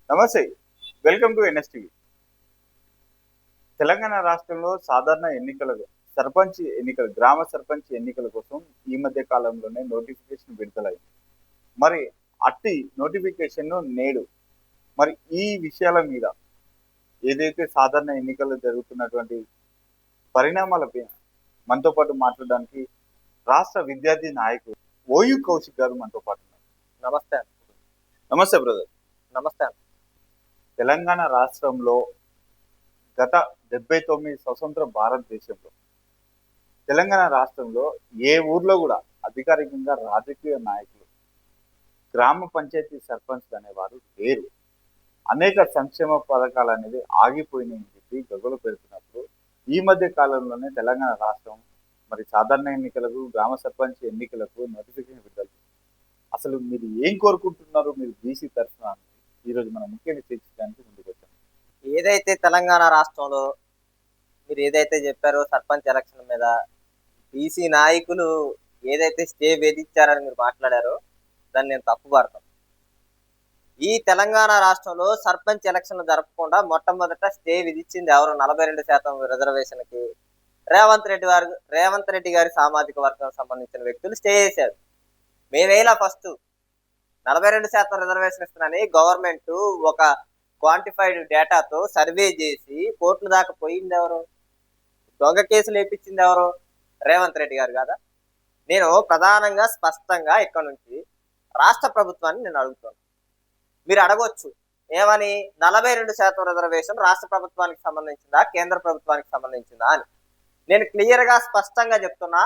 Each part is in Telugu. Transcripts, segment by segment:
నమస్తే. Welcome to NSTV. తెలంగాణ రాష్ట్రంలో సాధారణ ఎన్నికలకు గ్రామ సర్పంచ్ ఎన్నికల కోసం ఈ మధ్య కాలంలోనే నోటిఫికేషన్ విడుదలైంది. మరి అట్టి నోటిఫికేషన్ నేడు మరి ఈ విషయాల మీద ఏదైతే సాధారణ ఎన్నికలు జరుగుతున్నటువంటి పరిణామాలపై మనతో పాటు మాట్లాడడానికి రాష్ట్ర విద్యార్థి నాయకుడు ఓయూ కౌశిక్ గారు మనతో పాటు ఉన్నారు. నమస్తే. నమస్తే బ్రదర్. నమస్తే. తెలంగాణ రాష్ట్రంలో గత 79 స్వతంత్ర భారతదేశంలో తెలంగాణ రాష్ట్రంలో ఏ ఊర్లో కూడా అధికారికంగా రాజకీయ నాయకులు గ్రామ పంచాయతీ సర్పంచ్ అనేవారు లేరు. అనేక సంక్షేమ పథకాలు అనేది ఆగిపోయినాయని చెప్పి గొడవలు పెడుతున్నప్పుడు ఈ మధ్య కాలంలోనే తెలంగాణ రాష్ట్రం మరి సాధారణ ఎన్నికలకు గ్రామ సర్పంచ్ ఎన్నికలకు నోటిఫికేషన్ విడుదల. అసలు మీరు ఏం కోరుకుంటున్నారు? మీరు బీసీ తరఫున ఈరోజు మనం ముఖ్యంగా చర్చించడానికి ముందుకు వచ్చాం. ఏదైతే తెలంగాణ రాష్ట్రంలో మీరు ఏదైతే చెప్పారో సర్పంచ్ ఎలక్షన్ మీద బీసీ నాయకులు ఏదైతే స్టే వేధించారని మీరు మాట్లాడారో దాన్ని నేను తప్పుపడతాను. ఈ తెలంగాణ రాష్ట్రంలో సర్పంచ్ ఎలక్షన్లు జరపకుండా మొట్టమొదట స్టే విధించింది ఎవరు? 42% రిజర్వేషన్కి రేవంత్ రెడ్డి గారి సామాజిక వర్గం సంబంధించిన వ్యక్తులు స్టే చేశారు. మేమేలా ఫస్ట్ 42% రిజర్వేషన్ ఇస్తున్నానని గవర్నమెంట్ ఒక క్వాంటిఫైడ్ డేటాతో సర్వే చేసి కోర్టుల దాకా పోయింది ఎవరు? దొంగ కేసులు వేయించింది ఎవరు? రేవంత్ రెడ్డి గారు కదా. నేను ప్రధానంగా స్పష్టంగా ఇక్కడ నుంచి రాష్ట్ర ప్రభుత్వాన్ని నేను అడుగుతాను. మీరు అడగొచ్చు ఏమని, 42% రిజర్వేషన్ రాష్ట్ర ప్రభుత్వానికి సంబంధించిందా కేంద్ర ప్రభుత్వానికి సంబంధించిందా అని. నేను క్లియర్గా స్పష్టంగా చెప్తున్నా,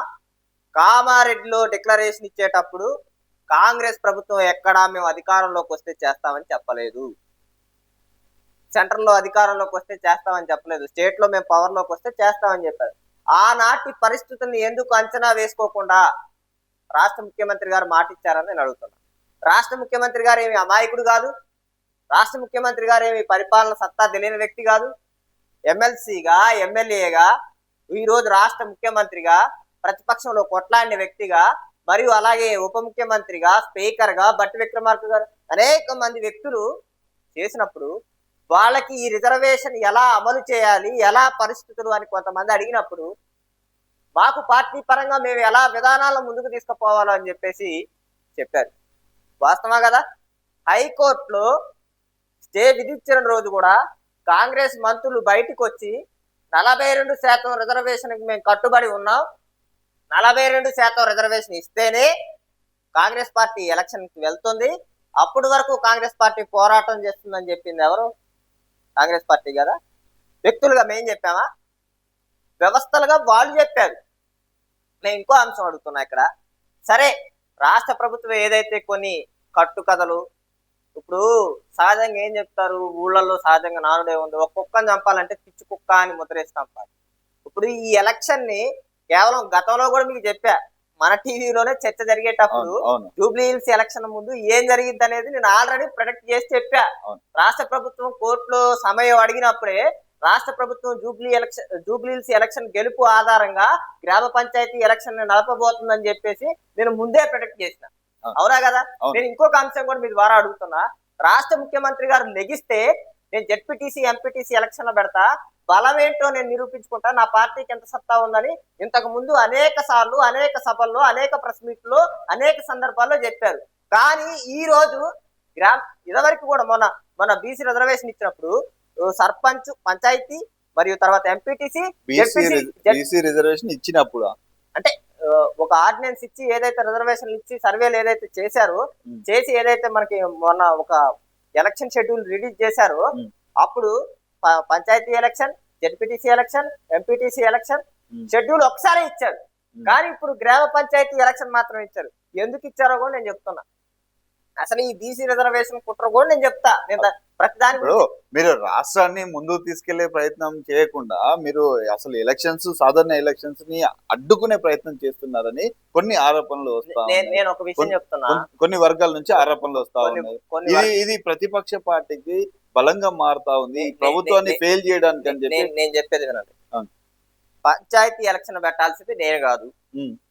కామారెడ్డిలో డిక్లరేషన్ ఇచ్చేటప్పుడు కాంగ్రెస్ ప్రభుత్వం ఎక్కడా మేము అధికారంలోకి వస్తే చేస్తామని చెప్పలేదు, సెంట్రల్లో అధికారంలోకి వస్తే చేస్తామని చెప్పలేదు, స్టేట్ లో మేము పవర్ లోకి వస్తే చేస్తామని చెప్పారు. ఆనాటి పరిస్థితుల్ని ఎందుకు అంచనా వేసుకోకుండా రాష్ట్ర ముఖ్యమంత్రి గారు మాట ఇచ్చారని నేను అడుగుతున్నాను. రాష్ట్ర ముఖ్యమంత్రి గారు ఏమి అమాయకుడు కాదు, రాష్ట్ర ముఖ్యమంత్రి గారు ఏమి పరిపాలన సత్తా తెలియని వ్యక్తి కాదు. ఎమ్మెల్సీగా ఎమ్మెల్యేగా ఈరోజు రాష్ట్ర ముఖ్యమంత్రిగా ప్రతిపక్షంలో కొట్లాడిన వ్యక్తిగా మరియు అలాగే ఉప ముఖ్యమంత్రిగా స్పీకర్గా బట్టి విక్రమార్క గారు అనేక మంది వ్యక్తులు చేసినప్పుడు వాళ్ళకి ఈ రిజర్వేషన్ ఎలా అమలు చేయాలి, ఎలా పరిస్థితులు అని కొంతమంది అడిగినప్పుడు మాకు పార్టీ పరంగా మేము ఎలా విధానాలను ముందుకు తీసుకుపోవాలో అని చెప్పేసి చెప్పారు. వాస్తవా కదా. హైకోర్టులో స్టే విధించిన రోజు కూడా కాంగ్రెస్ మంత్రులు బయటకు వచ్చి 42% రిజర్వేషన్కి మేము కట్టుబడి ఉన్నాం, 42% రిజర్వేషన్ ఇస్తేనే కాంగ్రెస్ పార్టీ ఎలక్షన్కి వెళ్తుంది, అప్పటి వరకు కాంగ్రెస్ పార్టీ పోరాటం చేస్తుందని చెప్పింది ఎవరు? కాంగ్రెస్ పార్టీ కదా. వ్యక్తులుగా మేము చెప్పామా? వ్యవస్థలుగా వాళ్ళు చెప్పారు. నేను ఇంకో అంశం అడుగుతున్నా ఇక్కడ. సరే, రాష్ట్ర ప్రభుత్వం ఏదైతే కొన్ని కట్టుకథలు, ఇప్పుడు సహజంగా ఏం చెప్తారు ఊళ్ళల్లో, సహజంగా నానుడే ఉంది, ఒక కుక్కని చంపాలంటే పిచ్చి కుక్క అని ముద్రేస్తాం. ఇప్పుడు ఈ ఎలక్షన్ ని కేవలం గతంలో కూడా మీకు చెప్పా, మన టీవీలోనే చర్చ జరిగేటప్పుడు జూబ్లీ హిల్స్ ఎలక్షన్ ముందు ఏం జరిగింది అనేది నేను ఆల్రెడీ ప్రొడక్ట్ చేసి చెప్పా. రాష్ట్ర ప్రభుత్వం కోర్టులో సమయం అడిగినప్పుడే రాష్ట్ర ప్రభుత్వం జూబ్లీ హిల్స్ ఎలక్షన్ గెలుపు ఆధారంగా గ్రామ పంచాయతీ ఎలక్షన్ నడపబోతుందని చెప్పేసి నేను ముందే ప్రొడక్ట్ చేసిన. అవునా కదా. నేను ఇంకొక అంశం కూడా మీ ద్వారా అడుగుతున్నా. రాష్ట్ర ముఖ్యమంత్రి గారు లెగిస్తే నేను జెడ్పీటీసీ ఎంపీటీసీ ఎలక్షన్ లో పెడతా, బలం ఏంటో నేను నిరూపించుకుంటా, నా పార్టీకి ఎంత సత్తా ఉందని ఇంతకు ముందు అనేక సార్లు అనేక సభల్లో అనేక ప్రెస్ మీట్లో అనేక సందర్భాల్లో చెప్పారు. కానీ ఈ రోజు ఇదివరకు కూడా మన బీసీ రిజర్వేషన్ ఇచ్చినప్పుడు సర్పంచ్, పంచాయతీ మరియు తర్వాత ఎంపీటీసీ రిజర్వేషన్ ఇచ్చినప్పుడు అంటే ఒక ఆర్డినెన్స్ ఇచ్చి ఏదైతే రిజర్వేషన్ ఇచ్చి సర్వేలు ఏదైతే చేశారో చేసి ఏదైతే మనకి మొన్న ఒక ఎలక్షన్ షెడ్యూల్ రిలీజ్ చేశారో అప్పుడు panchayati election, ZPTC election, MPTC election schedule ఒకసారి ఇచ్చారు. కానీ ఇప్పుడు గ్రామ పంచాయతీ ఎలక్షన్ మాత్రం ఇచ్చారు. ఎందుకు ఇచ్చారో కూడా నేను చెప్తున్నా. అసలు ఈ బీసీ రిజర్వేషన్ కుట్ర కూడా నేను చెప్తా. నేను ప్రతిదానికి మీరు రాష్ట్రాన్ని ముందుకు తీసుకెళ్లే ప్రయత్నం చేయకుండా మీరు అసలు సాధారణ ఎలక్షన్స్ ని అడ్డుకునే ప్రయత్నం చేస్తున్నారని కొన్ని ఆరోపణలు వస్తా. నేను ఒక విషయం చెప్తున్నా, కొన్ని వర్గాల నుంచి ఆరోపణలు వస్తా ఉన్నాయి. ఇది ప్రతిపక్ష పార్టీకి బలంగా మారుతా ఉంది, ప్రభుత్వాన్ని ఫెయిల్ చేయడానికి అని చెప్పి. నేను చెప్పేది వినండి. పంచాయతీ ఎలక్షన్ పెట్టాల్సింది నేను కాదు,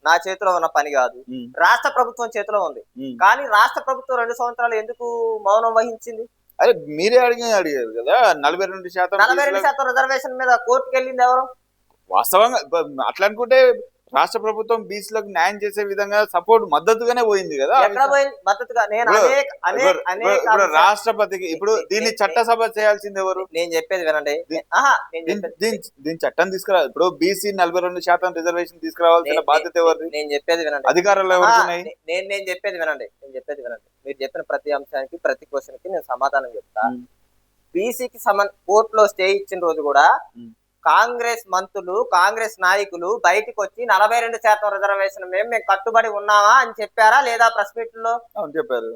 నా చేతిలో ఉన్న పని కాదు, రాష్ట్ర ప్రభుత్వం చేతిలో ఉంది. కానీ రాష్ట్ర ప్రభుత్వం 2 సంవత్సరాలు ఎందుకు మౌనం వహించింది? అరే మీరే అడిగారు కదా 42% 42% రిజర్వేషన్ మీద కోర్టుకు వెళ్ళింది ఎవరు? వాస్తవంగా అట్లా అనుకుంటే రాష్ట్ర ప్రభుత్వం బీసీలకు న్యాయం చేసే విధంగా సపోర్ట్ మద్దతుగానే పోయింది కదా ఆ ఎక్కడ విషయం. పోయింది మద్దతుగా? నేను ఇప్పుడు అనేక అనేక ఇప్పుడు- అనేక ఇప్పుడు అంశాలు- రాష్ట్రపతికి ఇప్పుడు దీన్ని చట్టసభ చేయాల్సింది ఎవరు? నేను చెప్పేది వినండి. దీ- నేను దీని చెప్పేది దీని దీని చట్టం తీసుకురా. ఇప్పుడు బీసీ 42% రిజర్వేషన్ తీసుకురావాల్సిన బాధ్యత ఎవరిది? నేను చెప్పేది వినండి. అధికారంలో ఎవరికి ఉన్నాయి? నేను చెప్పేది వినండి. మీరు చెప్పిన ప్రతి అంశానికి ప్రతి క్వశ్చన్ కి నేను సమాధానం చెప్తా. ఉమ్, బీసీకి కోర్టులో స్టే ఇచ్చిన రోజు కూడా ఉమ్. కాంగ్రెస్ మంత్రులు కాంగ్రెస్ నాయకులు బయటకు వచ్చి 42% రిజర్వేషన్ మేము కట్టుబడి ఉన్నామా అని చెప్పారా లేదా? ప్రెస్ మీట్ లో అవును చెప్పారు.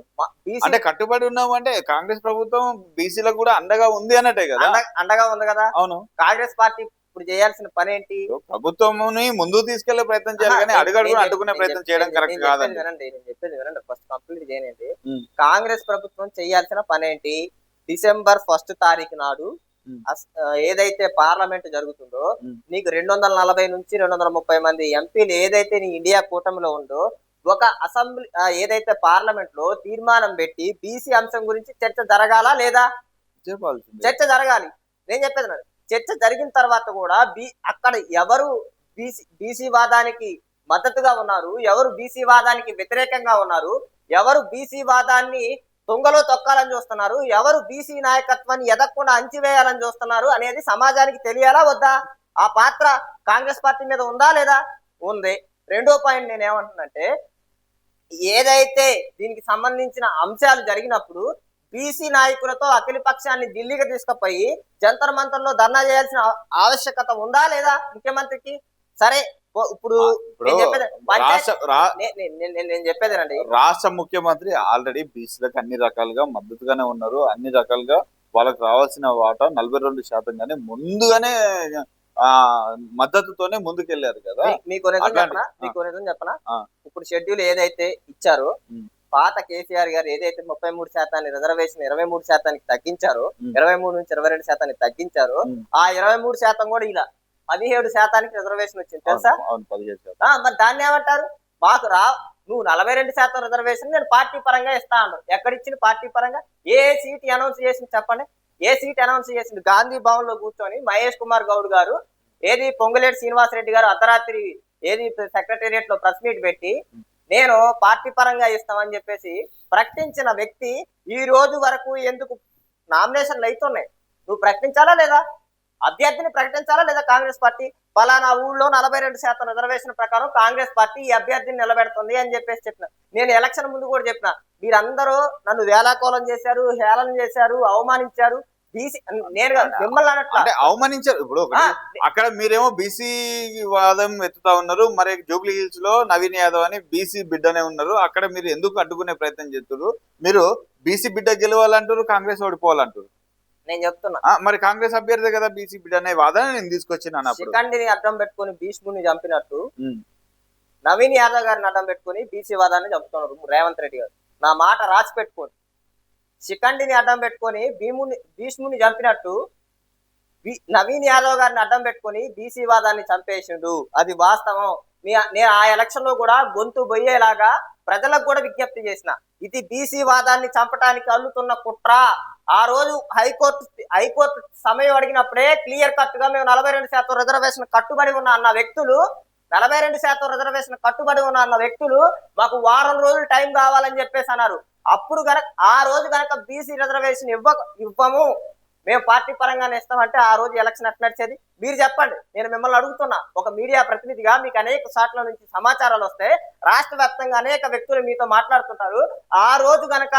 బీసీ అంటే కట్టుబడి ఉన్నాం అంటే కాంగ్రెస్ ప్రభుత్వం బీసీలకు కూడా అండగా ఉంది అన్నట్టే కదా. అండగా ఉంది కదా. అవును. కాంగ్రెస్ పార్టీ ఇప్పుడు చేయాల్సిన పని ఏంటి? ప్రభుత్వంని ముందుకు తీసుకెళ్లే ప్రయత్నం చేయాలి కానీ అడుగడుగున అడ్డుకునే ప్రయత్నం చేయడం కరెక్ట్ కాదండి. నేను చెప్పేది వినండి. ఫస్ట్ కంప్లీట్ చేయనండి. ఉమ్. కాంగ్రెస్ ప్రభుత్వం చేయాల్సిన పని ఏంటి? డిసెంబర్ 1 తారీఖు నాడు ఉమ్. ఏదైతే పార్లమెంట్ జరుగుతుందో ఉమ్. నీకు 240 నుంచి 230 మంది ఎంపీలు ఏదైతే నీ ఇండియా కూటమిలో ఉందో ఒక అసెంబ్లీ ఏదైతే పార్లమెంట్ లో తీర్మానం పెట్టి బీసీ అంశం గురించి చర్చ జరగాలా లేదా? చెప్పాల్సింది. చర్చ జరగాలి. నేను చెప్పేది నాది. చర్చ జరిగిన తర్వాత కూడా అక్కడ ఎవరు బీసీ వాదానికి మద్దతుగా ఉన్నారు, ఎవరు బీసీ వాదానికి వ్యతిరేకంగా ఉన్నారు, ఎవరు బీసీ వాదాన్ని దొంగలో తొక్కాలని చూస్తున్నారు, ఎవరు బీసీ నాయకత్వాన్ని ఎదగకుండా అంచివేయాలని చూస్తున్నారు అనేది సమాజానికి తెలియాలా వద్దా? ఆ పాత్ర కాంగ్రెస్ పార్టీ మీద ఉందా లేదా? ఉంది. రెండో పాయింట్ నేను ఏమంటున్నంటే, ఏదైతే దీనికి సంబంధించిన అంశాలు జరిగినప్పుడు బీసీ నాయకులతో అఖిల పక్షాన్ని ఢిల్లీకి తీసుకుపోయి జంతర్ మంతర్లో ధర్నా చేయాల్సిన ఆవశ్యకత ఉందా లేదా ముఖ్యమంత్రికి? సరే ఇప్పుడు నేను చెప్పేది నేను చెప్పేదేనండి. రాష్ట్ర ముఖ్యమంత్రి ఆల్రెడీ బీసీలకు అన్ని రకాలుగా మద్దతుగానే ఉన్నారు. అన్ని రకాలుగా వాళ్ళకి రావాల్సిన వాటా 42% గానే ముందుగానే మద్దతుతోనే ముందుకెళ్లారు కదా. మీకు నిజం చెప్పనా? ఇప్పుడు షెడ్యూల్ ఏదైతే ఇచ్చారో పాత కేసీఆర్ గారు ఏదైతే 33% రిజర్వేషన్ 23% తగ్గించారో, 23 నుంచి 22% తగ్గించారో, ఆ 23% కూడా ఇలా 17% రిజర్వేషన్ వచ్చింది తెలుసా? మరి దాన్ని ఏమంటారు? మాకు నువ్వు 42% రిజర్వేషన్ నేను పార్టీ పరంగా ఇస్తా అన్నాడు. ఎక్కడిచ్చిన పార్టీ పరంగా? ఏ సీట్ అనౌన్స్ చేసింది చెప్పండి? ఏ సీట్ అనౌన్స్ చేసింది? గాంధీ భవన్ లో కూర్చొని మహేష్ కుమార్ గౌడ్ గారు ఏది పొంగులేటి శ్రీనివాసరెడ్డి గారు అర్ధరాత్రి ఏది సెక్రటేరియట్ లో ప్రెస్ మీట్ పెట్టి నేను పార్టీ పరంగా ఇస్తామని చెప్పేసి ప్రకటించిన వ్యక్తి ఈ రోజు వరకు ఎందుకు నామినేషన్లు అవుతున్నాయి? నువ్వు ప్రకటించాలా లేదా? అభ్యర్థిని ప్రకటించాలా లేదా? కాంగ్రెస్ పార్టీ పలానా ఊళ్ళో 42% రిజర్వేషన్ ప్రకారం కాంగ్రెస్ పార్టీ ఈ అభ్యర్థిని నిలబెడుతుంది అని చెప్పేసి చెప్పిన. నేను ఎలక్షన్ ముందు కూడా చెప్పిన, మీరందరూ నన్ను వేలాకోలం చేశారు, హేళన చేశారు, అవమానించారు. బీసీ నేను మిమ్మల్ని అంటే అవమానించారు. ఇప్పుడు అక్కడ మీరేమో బీసీ వాదం ఎత్తుతా ఉన్నారు, మరి జూబ్లీ హిల్స్ లో నవీన్ యాదవ్ అని బీసీ బిడ్డనే ఉన్నారు. అక్కడ మీరు ఎందుకు అడ్డుకునే ప్రయత్నం చేస్తున్నారు? మీరు బీసీ బిడ్డ గెలవాలంటారు, కాంగ్రెస్ ఓడిపోవాలంటారు. నేను చెప్తున్నా మరి కాంగ్రెస్ అభ్యర్థి కదా బీసీ బిడ్డ అనే వాదన నేను తీసుకొచ్చినాను. శిఖండిని అడ్డం పెట్టుకుని భీష్ముని చంపినట్టు నవీన్ యాదవ్ గారిని అడ్డం పెట్టుకుని బీసీ వాదాన్ని చంపుతున్నారు రేవంత్ రెడ్డి గారు. నా మాట రాసి పెట్టుకోండి. శిఖండిని అడ్డం పెట్టుకొని భీష్ముని చంపినట్టు నవీన్ యాదవ్ గారిని అడ్డం పెట్టుకొని బీసీ వాదాన్ని చంపేసిండు. అది వాస్తవం. నేను ఆ ఎలక్షన్ లో కూడా గొంతు బొయ్యేలాగా ప్రజలకు కూడా విజ్ఞప్తి చేసిన, ఇది బీసీ వాదాన్ని చంపడానికి అల్లుతున్న కుట్ర. ఆ రోజు హైకోర్టు సమయం అడిగినప్పుడే క్లియర్ కట్ గా మేము 42% రిజర్వేషన్ కట్టుబడి ఉన్న అన్న వ్యక్తులు 42% రిజర్వేషన్ కట్టుబడి ఉన్న అన్న వ్యక్తులు మాకు వారం రోజులు టైం కావాలని చెప్పేసి అన్నారు. అప్పుడు గనక ఆ రోజు గనక బీసీ రిజర్వేషన్ ఇవ్వము మేము పార్టీ పరంగానే ఇస్తామంటే ఆ రోజు ఎలక్షన్ ఎట్లా నడిచేది? మీరు చెప్పండి. నేను మిమ్మల్ని అడుగుతున్నా, ఒక మీడియా ప్రతినిధిగా మీకు అనేక సార్ల నుంచి సమాచారాలు వస్తే రాష్ట్ర వ్యాప్తంగా అనేక వ్యక్తులు మీతో మాట్లాడుతుంటారు. ఆ రోజు గనక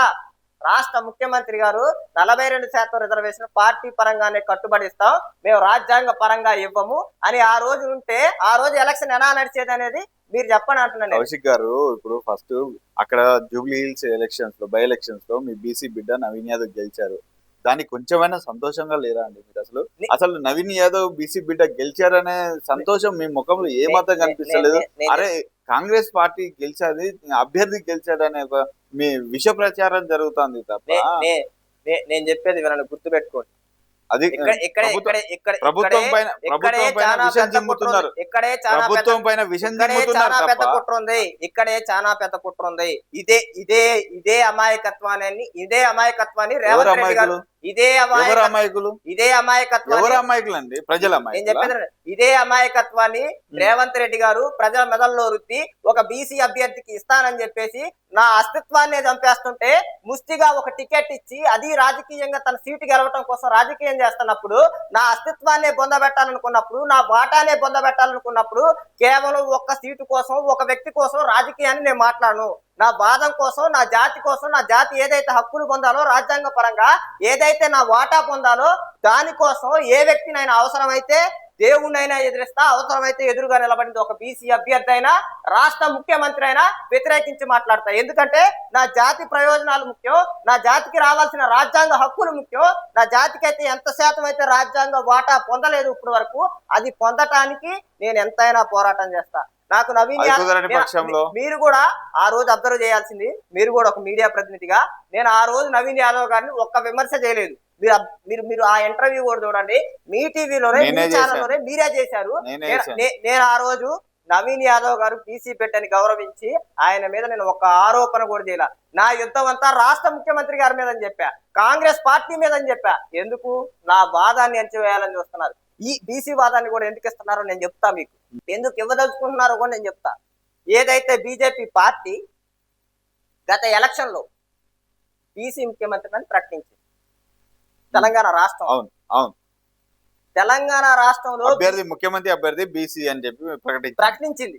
రాష్ట్ర ముఖ్యమంత్రి గారు 42% రిజర్వేషన్ పార్టీ పరంగానే కట్టుబడిస్తాం, మేము రాజ్యాంగ పరంగా ఇవ్వము అని ఆ రోజు ఉంటే ఆ రోజు ఎలక్షన్ ఎలా నడిచేది అనేది మీరు చెప్పని అంటున్నాను. కౌశిక్ గారు, ఇప్పుడు ఫస్ట్ అక్కడ జూబ్లీ హిల్స్ ఎలక్షన్స్ లో బై ఎలక్షన్స్ లో మీ బీసీ బిడ్డ నవీన్ యాదవ్ గెలిచారు. దానికి కొంచెమైనా సంతోషంగా లేరా అండి మీరు? అసలు నవీన్ యాదవ్ బీసీ బిడ్డ గెలిచారనే సంతోషం మీ ముఖంలో ఏమాత్రం కనిపిస్తలేదు. అరే కాంగ్రెస్ పార్టీ గెలిచాది, అభ్యర్థి గెలిచాడనే మీ విష ప్రచారం జరుగుతుంది తప్ప. నేను చెప్పేది వినండి, గుర్తుపెట్టుకోండి. అది ప్రభుత్వం పైన విషం చిమ్ముతున్నారు. ప్రభుత్వం పైన విషం చిమ్ముతున్నారు చాలా పెద్ద తప్ప కుట్ర ఉంది. ఇక్కడే చాలా పెద్ద కుట్ర ఉంది. ఇదే అమాయకత్వాన్ని రేవంత్ రెడ్డి గారు ఎవరు అమాయకులు అండి? ప్రజల ఇదే అమాయకత్వాన్ని రేవంత్ రెడ్డి గారు ప్రజల మెదల్లో రుద్ది ఒక బీసీ అభ్యర్థికి ఇస్తానని చెప్పేసి నా అస్తిత్వాన్ని చంపేస్తుంటే ముష్టిగా ఒక టికెట్ ఇచ్చి అది రాజకీయంగా తన సీటు గెలవటం కోసం రాజకీయం చేస్తున్నప్పుడు నా అస్తిత్వాన్ని పొందబెట్టాలనుకున్నప్పుడు నా వాటానే పొందబెట్టాలనుకున్నప్పుడు కేవలం ఒక్క సీటు కోసం ఒక వ్యక్తి కోసం రాజకీయాన్ని నేను మాట్లాడను. నా వాదం కోసం, నా జాతి కోసం, నా జాతి ఏదైతే హక్కులు పొందాలో రాజ్యాంగ పరంగా ఏదైతే నా వాటా పొందాలో దానికోసం ఏ వ్యక్తినైనా అవసరమైతే దేవుణ్ణైనా ఎదిరిస్తా, అవసరమైతే ఎదురుగా నిలబడింది ఒక బీసీ అభ్యర్థి అయినా రాష్ట్ర ముఖ్యమంత్రి అయినా వ్యతిరేకించి మాట్లాడతా. ఎందుకంటే నా జాతి ప్రయోజనాలు ముఖ్యం, నా జాతికి రావాల్సిన రాజ్యాంగ హక్కులు ముఖ్యం. నా జాతికి అయితే ఎంత శాతం అయితే రాజ్యాంగ వాటా పొందలేదు ఇప్పటి వరకు, అది పొందటానికి నేను ఎంతైనా పోరాటం చేస్తా. నాకు నవీన్ మీరు కూడా ఆ రోజు అబ్జర్వ్ చేయాల్సింది, మీరు కూడా ఒక మీడియా ప్రతినిధిగా, నేను ఆ రోజు నవీన్ యాదవ్ గారిని ఒక్క విమర్శ చేయలేదు. మీరు ఆ ఇంటర్వ్యూ కూడా చూడండి, మీ టీవీలోనే మీ ఛానల్లోనే మీరే చేశారు. నేను ఆ రోజు నవీన్ యాదవ్ గారు బీసీ పెట్టని గౌరవించి ఆయన మీద నేను ఒక ఆరోపణ కూడా చేయాల. నా యుద్ధం అంతా రాష్ట్ర ముఖ్యమంత్రి గారి మీద అని చెప్పా, కాంగ్రెస్ పార్టీ మీద అని చెప్పా. ఎందుకు? నా వాదాన్ని ఎంచివేయాలని చూస్తున్నారు. ఈ బీసీ వాదాన్ని కూడా ఎందుకు ఇస్తున్నారో నేను చెప్తా, మీకు ఎందుకు ఇవ్వదలుచుకుంటున్నారో కూడా నేను చెప్తా. ఏదైతే బీజేపీ పార్టీ గత ఎలక్షన్ లో బీసీ ముఖ్యమంత్రిని ప్రకటించింది తెలంగాణ రాష్ట్రం. అవును అవును, తెలంగాణ రాష్ట్రంలో ముఖ్యమంత్రి అభ్యర్థి బీసీ అని చెప్పి ప్రకటించింది.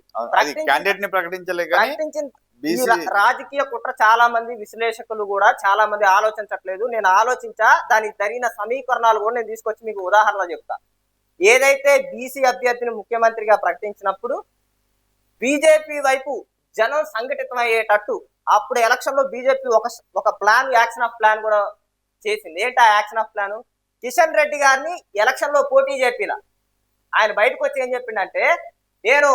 రాజకీయ కుట్ర చాలా మంది విశ్లేషకులు కూడా చాలా మంది ఆలోచించట్లేదు. నేను ఆలోచించా, దానికి జరిగిన సమీకరణాలు కూడా నేను తీసుకొచ్చి మీకు ఉదాహరణ చెప్తా. ఏదైతే బీసీ అభ్యర్థిని ముఖ్యమంత్రిగా ప్రకటించినప్పుడు బీజేపీ వైపు జనం సంఘటితం అయ్యేటట్టు అప్పుడు ఎలక్షన్ లో బీజేపీ ఒక ప్లాన్, యాక్షన్ ఆఫ్ ప్లాన్ కూడా చేసింది. ఏంటి ఆ action of plan? Kishan Reddy గారిని ఎలక్షన్ లో పోటీ చేపిలా. ఆయన బయటకు వచ్చి ఏం చెప్పిండంటే, నేను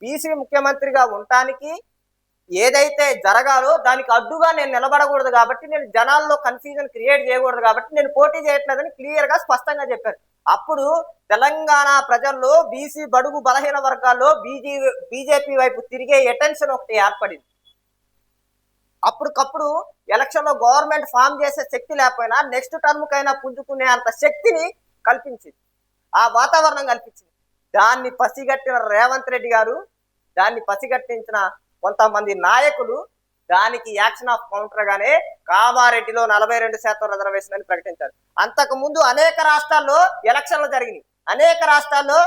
బీసీ ముఖ్యమంత్రిగా ఉండటానికి ఏదైతే జరగాలో దానికి అడ్డుగా నేను నిలబడకూడదు కాబట్టి, నేను జనాల్లో కన్ఫ్యూజన్ క్రియేట్ చేయకూడదు కాబట్టి నేను పోటీ చేయట్లేదని క్లియర్ గా స్పష్టంగా చెప్పారు. అప్పుడు తెలంగాణ ప్రజల్లో బీసీ బడుగు బలహీన వర్గాల్లో బీజేపీ వైపు తిరిగే అటెన్షన్ ఒకటి ఏర్పడింది. అప్పటికప్పుడు ఎలక్షన్ లో గవర్నమెంట్ ఫామ్ చేసే శక్తి లేకపోయినా నెక్స్ట్ టర్మ్ కైనా పుంజుకునే అంత శక్తిని కల్పించింది, ఆ వాతావరణం కల్పించింది. దాన్ని పసిగట్టిన రేవంత్ రెడ్డి గారు, దాన్ని పసిగట్టించిన కొంతమంది నాయకులు దానికి యాక్షన్ ఆఫ్ కౌంటర్ గానే కామారెడ్డిలో 42% రిజర్వేషన్ అని ప్రకటించారు. అంతకు ముందు అనేక రాష్ట్రాల్లో ఎలక్షన్లు జరిగినాయి, అనేక రాష్ట్రాల్లో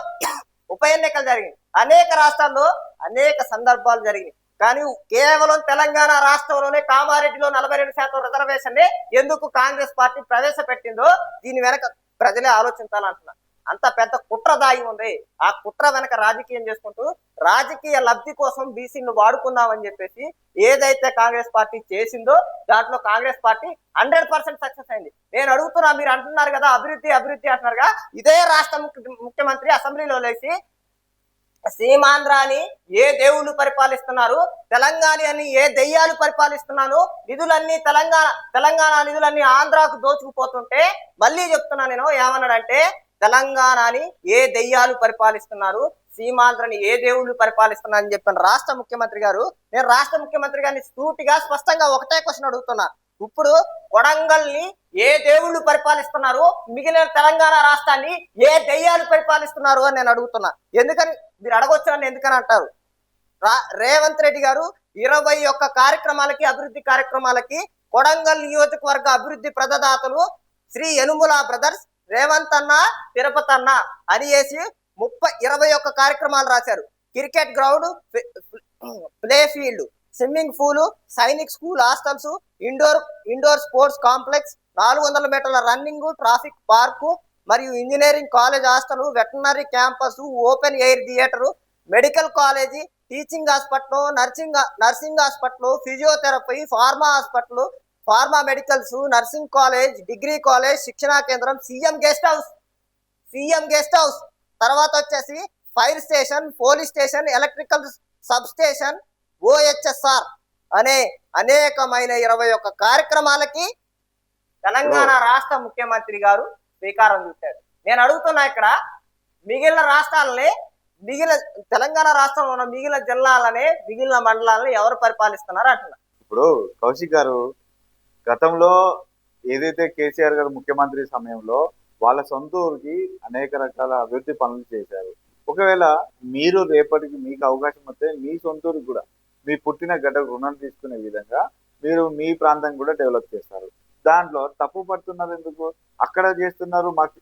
ఉప ఎన్నికలు జరిగినాయి, అనేక రాష్ట్రాల్లో అనేక సందర్భాలు జరిగినాయి. కానీ కేవలం తెలంగాణ రాష్ట్రంలోనే కామారెడ్డిలో 42% రిజర్వేషన్ ఎందుకు కాంగ్రెస్ పార్టీ ప్రవేశపెట్టిందో దీని వెనక ప్రజలే ఆలోచించాలంటున్నారు. అంత పెద్ద కుట్ర దాగి ఉంది. ఆ కుట్ర వెనక రాజకీయం చేసుకుంటూ రాజకీయ లబ్ధి కోసం బీసీని వాడుకుందామని చెప్పేసి ఏదైతే కాంగ్రెస్ పార్టీ చేసిందో దాంట్లో కాంగ్రెస్ పార్టీ 100% సక్సెస్ అయింది. నేను అడుగుతున్నా, మీరు అంటున్నారు కదా అభివృద్ధి అభివృద్ధి అంటున్నారుగా, ఇదే రాష్ట్ర ముఖ్యమంత్రి అసెంబ్లీలో లేచి సీమాంధ్రాని ఏ దేవుళ్ళు పరిపాలిస్తున్నారు, తెలంగాణ అని ఏ దెయ్యాలు పరిపాలిస్తున్నాను, నిధులన్నీ తెలంగాణ నిధులన్నీ ఆంధ్రాకు దోచుకుపోతుంటే మళ్ళీ చెప్తున్నా నేను, ఏమన్నాడంటే తెలంగాణని ఏ దెయ్యాలు పరిపాలిస్తున్నారు, సీమాంధ్రని ఏ దేవుళ్ళు పరిపాలిస్తున్నారు అని చెప్పిన రాష్ట్ర ముఖ్యమంత్రి గారు. నేను రాష్ట్ర ముఖ్యమంత్రి గారిని సూటిగా స్పష్టంగా ఒకటే క్వశ్చన్ అడుగుతున్నా, ఇప్పుడు కొడంగల్ని ఏ దేవుళ్ళు పరిపాలిస్తున్నారు, మిగిలిన తెలంగాణ రాష్ట్రాన్ని ఏ దెయ్యాలు పరిపాలిస్తున్నారు అని నేను అడుగుతున్నా. ఎందుకని మీరు అడగొచ్చారని ఎందుకని అంటారు. రేవంత్ రెడ్డి గారు 21 కార్యక్రమాలకి, అభివృద్ధి కార్యక్రమాలకి కొడంగల్ నియోజకవర్గ అభివృద్ధి ప్రదాతలు శ్రీ యనుముల బ్రదర్స్, రేవంత్ అన్న, తిరుపతి అన్న అని వేసి 21 కార్యక్రమాలు రాశారు. Cricket ground, play field, swimming pool, Sainik school hostels, indoor sports complex, 400 మీటర్ల రన్నింగ్, ట్రాఫిక్ పార్కు మరియు engineering college hostel, veterinary campus, open air theatre, medical college, teaching hospital, nursing hospital, physiotherapy, pharma hospital, pharma medicals, nursing college, degree college, శిక్షణా కేంద్రం, సీఎం గెస్ట్ హౌస్, తర్వాత వచ్చేసి fire station, police station, electrical sub station, OHSR అనే అనేకమైన 21 కార్యక్రమాలకి తెలంగాణ రాష్ట్ర ముఖ్యమంత్రి గారు శ్రీకారం చుట్టాడు. నేను అడుగుతున్నా ఇక్కడ మిగిలిన రాష్ట్రాలని, మిగిలిన తెలంగాణ రాష్ట్రంలో ఉన్న మిగిలిన జిల్లాలని, మిగిలిన మండలాలని ఎవరు పరిపాలిస్తున్నారు అంటున్నా. ఇప్పుడు కౌశిక్ గారు, గతంలో ఏదైతే కేసీఆర్ గారు ముఖ్యమంత్రి సమయంలో వాళ్ళ సొంత ఊరికి అనేక రకాల అభివృద్ధి పనులు చేశారు. ఒకవేళ మీరు రేపటికి మీకు అవకాశం వస్తే మీ సొంత ఊరికి కూడా మీ పుట్టిన గడ్డకు రుణం తీసుకునే విధంగా మీరు మీ ప్రాంతం కూడా డెవలప్ చేస్తారు. దాంట్లో తప్పు పడుతున్నారు ఎందుకు? అక్కడ చేస్తున్నారు, మాకు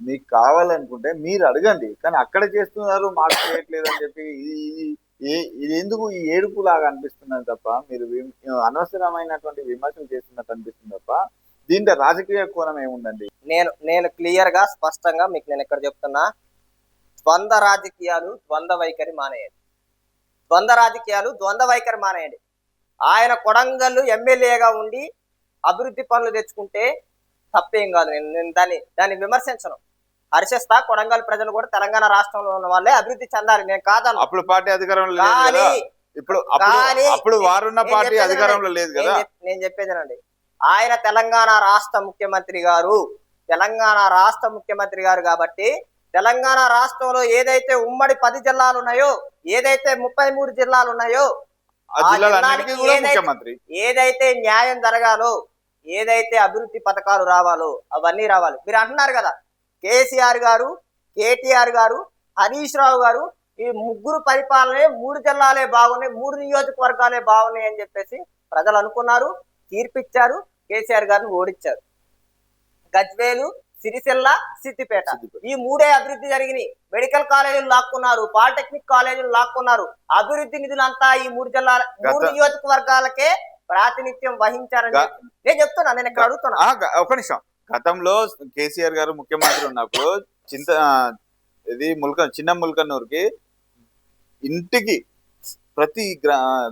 మీకు కావాలనుకుంటే మీరు అడగండి, కానీ అక్కడ చేస్తున్నారు మాకు చేయట్లేదు అని చెప్పి ఇది ఎందుకు ఈ ఏడుపు లాగా అనిపిస్తున్నది తప్ప, మీరు అనవసరమైనటువంటి విమర్శలు చేస్తున్నట్టు అనిపిస్తుంది తప్ప దీంట్లో రాజకీయ కోణం ఏముందండి? నేను క్లియర్ గా స్పష్టంగా మీకు నేను ఇక్కడ చెప్తున్నా, ద్వంద్వ రాజకీయాలు ద్వంద్వ వైఖరి మానేయండి. ద్వంద్వ రాజకీయాలు ద్వంద్వ వైఖరి మానేయండి. ఆయన కొడంగల్ ఎమ్మెల్యేగా ఉండి అభివృద్ధి పనులు తెచ్చుకుంటే తప్పేం కాదు. నేను దాన్ని విమర్శించను, హర్షిస్తా. కొడంగల్ ప్రజలు కూడా తెలంగాణ రాష్ట్రంలో ఉన్న వాళ్ళే అభివృద్ధి చెందాలి, నేను కాదను. అప్పుడు పార్టీ అధికారంలో లేదు కదా, ఇప్పుడు వారున్న పార్టీ అధికారంలో లేదు కదా. నేను చెప్పేదేనండి, ఆయన తెలంగాణ రాష్ట్ర ముఖ్యమంత్రి గారు, తెలంగాణ రాష్ట్ర ముఖ్యమంత్రి గారు కాబట్టి తెలంగాణ రాష్ట్రంలో ఏదైతే ఉమ్మడి 10 జిల్లాలు ఉన్నాయో, ఏదైతే 33 జిల్లాలు ఉన్నాయో, ఏదైతే న్యాయం జరగాలో, ఏదైతే అభివృద్ధి పథకాలు రావాలో అవన్నీ రావాలి. మీరు అంటున్నారు కదా, కేసీఆర్ గారు, కేటీఆర్ గారు, హరీష్ రావు గారు ఈ ముగ్గురు పరిపాలనే 3 జిల్లాలే బాగున్నాయి, 3 నియోజకవర్గాలే బాగున్నాయి అని చెప్పేసి ప్రజలు అనుకున్నారు, తీర్పిచ్చారు, కేసీఆర్ గారిని ఓడించారు. గజ్వేలు, సిరిసిల్ల, సిద్దిపేట ఈ 3 అభివృద్ధి జరిగినాయి. మెడికల్ కాలేజీలు లాక్కున్నారు, పాలిటెక్నిక్ కాలేజీలు లాక్కున్నారు. అభివృద్ధి నిధులంతా ఈ 3 జిల్లాల 3 నియోజకవర్గాలకే ప్రాతినిధ్యం వహించారని నేను చెప్తున్నా. నేను ఇక్కడ అడుగుతున్నా ఒక నిమిషం. గతంలో కేసీఆర్ గారు ముఖ్యమంత్రి ఉన్నప్పుడు చిన్న ముల్కన్నూరుకి ఇంటికి ప్రతి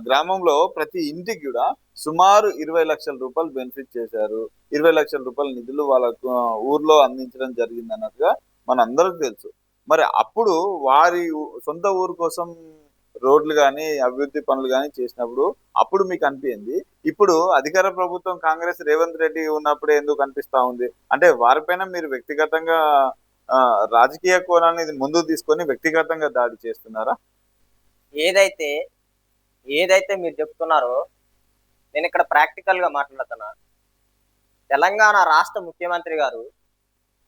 గ్రామంలో ప్రతి ఇంటికి కూడా సుమారు 20 లక్షల రూపాయలు బెనిఫిట్ చేశారు. 20 లక్షల రూపాయల నిధులు వాళ్ళ ఊర్లో అందించడం జరిగింది అన్నట్టుగా మనందరికీ తెలుసు. మరి అప్పుడు వారి సొంత ఊరు కోసం రోడ్లు కానీ అభివృద్ధి పనులు కానీ చేసినప్పుడు అప్పుడు మీకు అనిపించింది. ఇప్పుడు అధికార ప్రభుత్వం కాంగ్రెస్ రేవంత్ రెడ్డి ఉన్నప్పుడే ఎందుకు అనిపిస్తా ఉంది? అంటే వారిపైన మీరు వ్యక్తిగతంగా రాజకీయ కోణాన్ని ముందుకు తీసుకొని వ్యక్తిగతంగా దాడి చేస్తున్నారా? ఏదైతే మీరు చెప్తున్నారో నేను ఇక్కడ ప్రాక్టికల్ గా మాట్లాడుతున్నా. తెలంగాణ రాష్ట్ర ముఖ్యమంత్రి గారు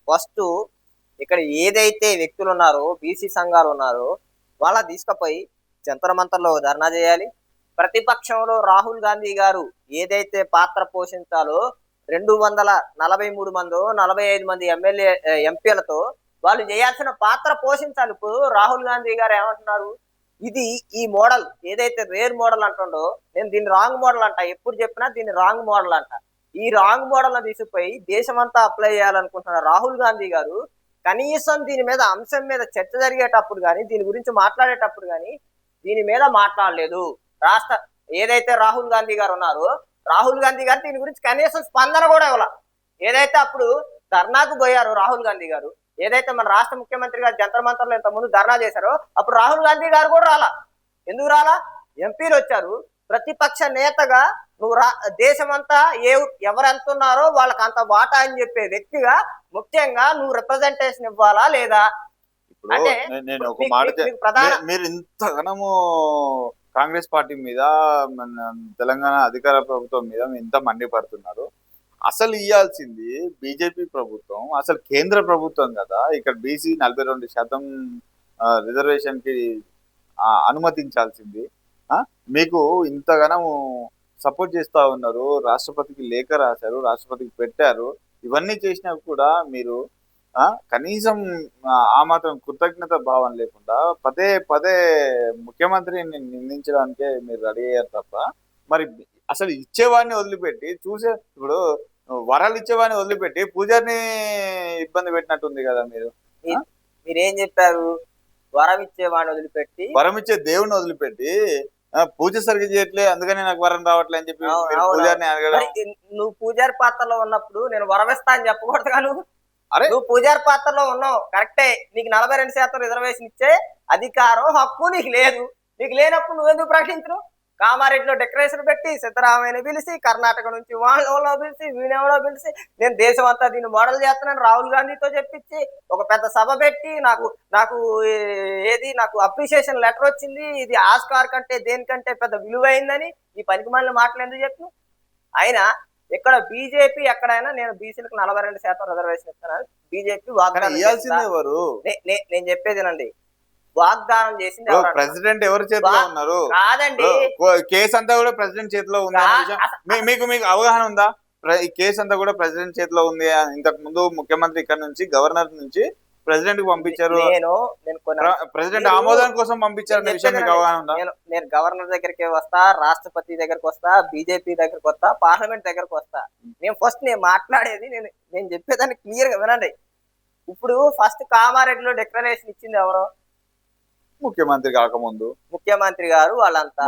ఫస్ట్ ఇక్కడ ఏదైతే వ్యక్తులు ఉన్నారో, బీసీ సంఘాలు ఉన్నారో వాళ్ళ తీసుకుపోయి జంతర్ మంతర్లో ధర్నా చేయాలి. ప్రతిపక్షంలో రాహుల్ గాంధీ గారు ఏదైతే పాత్ర పోషించాలో 243 మందో 45 మంది ఎంపీలతో వాళ్ళు చేయాల్సిన పాత్ర పోషించాలి. ఇప్పుడు రాహుల్ గాంధీ గారు ఏమంటున్నారు, ఈ మోడల్ ఏదైతే రేర్ మోడల్ అంటుండో నేను దీన్ని రాంగ్ మోడల్ అంట, ఎప్పుడు చెప్పినా దీన్ని రాంగ్ మోడల్ అంట. ఈ రాంగ్ మోడల్ తీసుకుపోయి దేశమంతా అప్లై చేయాలనుకుంటున్న రాహుల్ గాంధీ గారు కనీసం దీని మీద అంశం మీద చర్చ జరిగేటప్పుడు కానీ, దీని గురించి మాట్లాడేటప్పుడు కానీ దీని మీద మాట్లాడలేదు. ఏదైతే రాహుల్ గాంధీ గారు ఉన్నారో రాహుల్ గాంధీ గారు దీని గురించి కనీసం స్పందన కూడా ఇవ్వాల. ఏదైతే అప్పుడు ధర్నాకు పోయారు రాహుల్ గాంధీ గారు, ఏదైతే మన రాష్ట్ర ముఖ్యమంత్రి గారు జంతర్ మంతర్లో ఇంత ముందు ధర్నా చేశారో అప్పుడు రాహుల్ గాంధీ గారు కూడా రాలా. ఎందుకు రాలా? ఎంపీలు వచ్చారు. ప్రతిపక్ష నేతగా నువ్వు దేశమంతా ఎవరు ఎంతున్నారో వాళ్ళకి అంత వాటా అని చెప్పే వ్యక్తిగా ముఖ్యంగా నువ్వు రిప్రజెంటేషన్ ఇవ్వాలా లేదా? అంటే నేను ఒక మాట, మీరు ఇంతగానము కాంగ్రెస్ పార్టీ మీద, మన తెలంగాణ అధికార ప్రభుత్వం మీద ఇంత మండిపడుతున్నారు. అసలు ఇవ్వాల్సింది బీజేపీ ప్రభుత్వం, అసలు కేంద్ర ప్రభుత్వం కదా. ఇక్కడ బీసీ 42% రిజర్వేషన్ కి అనుమతించాల్సింది. మీకు ఇంతగానో సపోర్ట్ చేస్తా ఉన్నారు, రాష్ట్రపతికి లేఖ రాశారు, రాష్ట్రపతికి పెట్టారు. ఇవన్నీ చేసినా కూడా మీరు కనీసం ఆ మాత్రం కృతజ్ఞత భావం లేకుండా పదే పదే ముఖ్యమంత్రిని నిందించడానికే మీరు రెడీ అయ్యారు తప్ప, మరి అసలు ఇచ్చేవాడిని వదిలిపెట్టి ఇప్పుడు వరాలు ఇచ్చేవాడిని వదిలిపెట్టి పూజారిని ఇబ్బంది పెట్టినట్టుంది కదా. మీరేం చెప్పారు? వరం ఇచ్చేవాడిని వదిలిపెట్టి, వరం ఇచ్చే దేవుడిని వదిలిపెట్టి పూజ సరిగ్గా చేయట్లే అందుకని నాకు వరం రావట్లే అని చెప్పి పూజారిని అడగడం. నువ్వు పూజారి పాత్రలో ఉన్నప్పుడు నేను వరమిస్తా అని చెప్పకూడదుగా. నువ్వు పూజారి పాత్రలో ఉన్నావు కరెక్టే, నీకు 42% రిజర్వేషన్ ఇచ్చే అధికారం హక్కు నీకు లేదు. నీకు లేనప్పుడు నువ్వెందుకు ప్రకటించు? కామారెడ్డిలో డెకరేషన్ పెట్టి సిద్ధరామయ్యని పిలిచి కర్ణాటక నుంచి వాళ్ళలో పిలిచి వీణెవడో పిలిచి నేను దేశం అంతా దీన్ని మోడల్ చేస్తున్నాను రాహుల్ గాంధీతో చెప్పించి ఒక పెద్ద సభ పెట్టి నాకు నాకు నాకు అప్రిషియేషన్ లెటర్ వచ్చింది, ఇది ఆస్కార్ కంటే దేనికంటే పెద్ద విలువైందని ఈ పనికి మళ్ళీ మాటలు ఎందుకు చెప్పు. అయినా ఇక్కడ బీజేపీ ఎక్కడైనా నేను బీసీలకు 42% రిజర్వేషన్ ఇస్తానని బీజేపీ వాగ్దానం ఇవ్వాల్సింది ఎవరు? నేను చెప్పేదేనండి, వాగ్దానం చేసింది ప్రెసిడెంట్ ఎవరి చేతిలో ఉన్నారు? కాదండి, కేసు అంతా కూడా ప్రెసిడెంట్ చేతిలో ఉంది అనే విషయం మీకు అవగాహన ఉందా? ఈ కేసు అంతా కూడా ప్రెసిడెంట్ చేతిలో ఉంది. ఇంతకు ముందు ముఖ్యమంత్రి ఇక్కడ నుంచి గవర్నర్ నుంచి ప్రెసిడెంట్ కి పంపించారు, ప్రెసిడెంట్ ఆమోదం కోసం పంపించారు అనే విషయం మీకు అవగాహన ఉందా? నేను గవర్నర్ దగ్గరికి వస్తా, రాష్ట్రపతి దగ్గరకు వస్తా, బీజేపీ దగ్గరకు వస్తా, పార్లమెంట్ దగ్గరకు వస్తా. నేను మాట్లాడేది నేను చెప్పేదాన్ని క్లియర్ గా వినండి. ఇప్పుడు ఫస్ట్ కామారెడ్డిలో డిక్లరేషన్ ఇచ్చింది ఎవరు? ముఖ్యమంత్రి కాకముందు ముఖ్యమంత్రి గారు వాళ్ళంతా